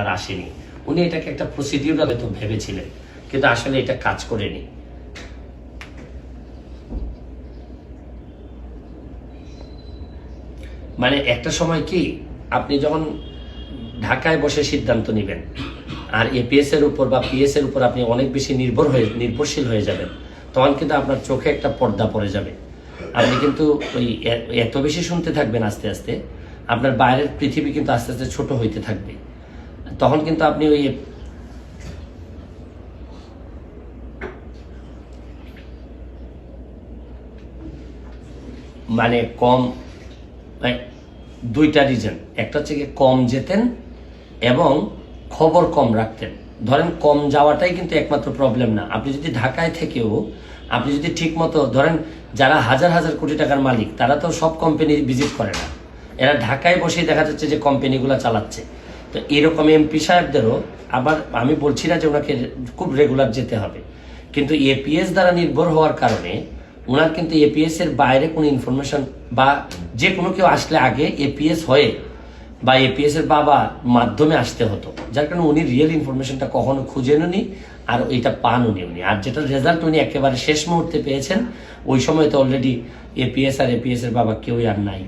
আর আসেনি। উনি এটাকে একটা প্রসিডিউরাল তো ভেবেছিলেন, কিন্তু আসলে এটা কাজ করেনি। মানে একটা সময় কি আপনি যখন ঢাকায় বসে সিদ্ধান্ত নেবেন আর এপিএস এর উপর বা পিএস এর উপর আপনি অনেক বেশি নির্ভরশীল হয়ে যাবেন, তখন কিন্তু আপনার চোখে একটা পর্দা পড়ে যাবে। আপনি কিন্তু ওই এত বেশি শুনতে থাকবেন, আস্তে আস্তে আপনার বাইরের পৃথিবী কিন্তু আস্তে আস্তে ছোট হইতে থাকবে। তখন কিন্তু আপনি ওই মানে কম, দুইটা রিজন, একটা হচ্ছে কি কম যেতেন এবং খবর কম রাখতেন। ধরেন কম যাওয়াটাই কিন্তু একমাত্র প্রবলেম না। আপনি যদি ঢাকায় থেকেও আপনি যদি ঠিক মতো ধরেন, যারা হাজার হাজার কোটি টাকার মালিক তারা তো সব কোম্পানি ভিজিট করে না, এরা ঢাকায় বসেই দেখা যাচ্ছে যে কোম্পানিগুলো চালাচ্ছে। তো এরকম এমপি সাহেবদেরও আবার আমি বলছি না যে ওনাকে খুব রেগুলার যেতে হবে, কিন্তু এপিএস দ্বারা নির্ভর হওয়ার কারণে ওনার কিন্তু এপিএস এর বাইরে কোনো ইনফরমেশন বা যে কোনো কেউ আসলে আগে এপিএস হয়ে বা এপিএস এর বাবা মাধ্যমে আসতে হতো, যার কারণে উনি রিয়েল ইনফরমেশনটা কখনো খুঁজেননি আর এটা পাননি উনি। আর যেটা রেজাল্ট উনি একেবারে শেষ মুহূর্তে পেয়েছেন, ওই সময় তো অলরেডি এপিএস আর এপিএস এর বাবা কেউই আর নাই।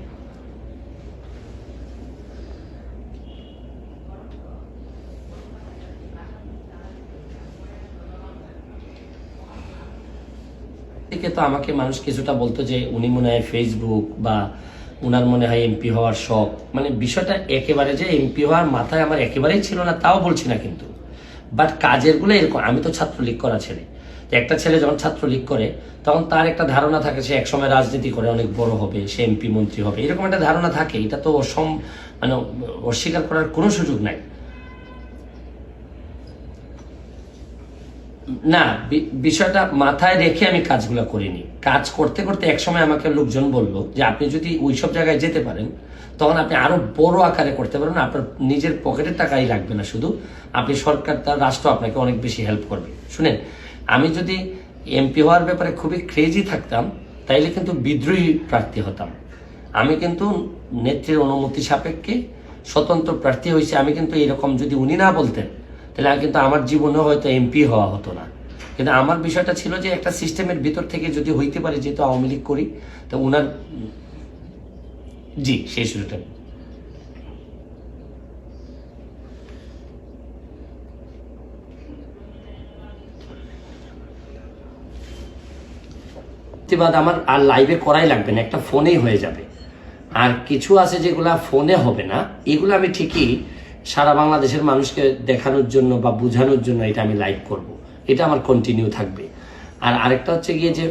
তো আমাকে মানুষ কিছুটা বলতো যে উনি মনে হয় ফেসবুক বা উনার মনে হয় এমপি হওয়ার শখ। মানে বিষয়টা একেবারে যে এমপি হওয়ার মাথায় আমার একেবারেই ছিল না তাও বলছি না, কিন্তু বাট কাজের গুলো এরকম। আমি তো ছাত্রলীগ করা ছেলে, তো একটা ছেলে যখন ছাত্রলীগ করে তখন তার একটা ধারণা থাকে সে একসময় রাজনীতি করে অনেক বড় হবে, সে এমপি মন্ত্রী হবে, এরকম একটা ধারণা থাকে। এটা তো মানে অস্বীকার করার কোনো সুযোগ নাই। না, বিষয়টা মাথায় রেখে আমি কাজগুলো করিনি। কাজ করতে করতে একসময় আমাকে লোকজন বলল যে আপনি যদি ওইসব জায়গায় যেতে পারেন তখন আপনি আরো বড় আকারে করতে পারেন, আপনার নিজের পকেটের টাকাই লাগবে না, শুধু আপনি সরকার তার রাষ্ট্র আপনাকে অনেক বেশি হেল্প করবে। শুনেন, আমি যদি এমপি হওয়ার ব্যাপারে খুবই ক্রেজি থাকতাম তাইলে কিন্তু বিদ্রোহী প্রার্থী হতাম। আমি কিন্তু নেত্রীর অনুমতি সাপেক্ষে স্বতন্ত্র প্রার্থী হয়েছে। আমি কিন্তু এরকম যদি উনি না বলতেন তাহলে কিন্তু আমার জীবনে হয়তো এমপি হওয়া হতো না। কিন্তু আমার বিষয়টা ছিল যে একটা সিস্টেমের ভিতর থেকে যদি হইতে পারে, যেহেতু আওয়ামী লীগ করি, তো উনার জি সেই শুরুটা প্রতিবাদ আমার আর লাইভে করাই লাগবে না, একটা ফোনেই হয়ে যাবে। আর কিছু আছে যেগুলা ফোনে হবে না, এগুলো আমি ঠিকই সারা বাংলাদেশের মানুষকে দেখানোর জন্য বা বোঝানোর জন্য এটা আমি লাইভ করব, এটা আমার কন্টিনিউ থাকবে। আর আরেকটা হচ্ছে গিয়ে যে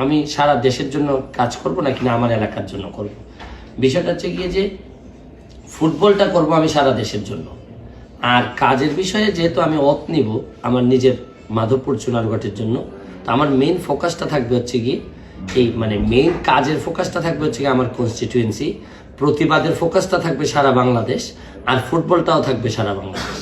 আমি সারা দেশের জন্য কাজ করব না কিনা আমার এলাকার জন্য করব। বিষয়টা হচ্ছে গিয়ে যে ফুটবলটা করব আমি সারা দেশের জন্য। আর কাজের বিষয়ে যেহেতু আমি অফ নিব আমার নিজের মাধবপুর চুনারঘাটের জন্য, তো আমার মেইন ফোকাসটা থাকবে হচ্ছে গিয়ে এই মানে মেইন কাজের ফোকাসটা থাকবে হচ্ছে গিয়ে আমার কনস্টিটিউয়েন্সি, প্রতিবাদের ফোকাসটা থাকবে সারা বাংলাদেশ, আর ফুটবলটাও থাকবে সারা বাংলাদেশ।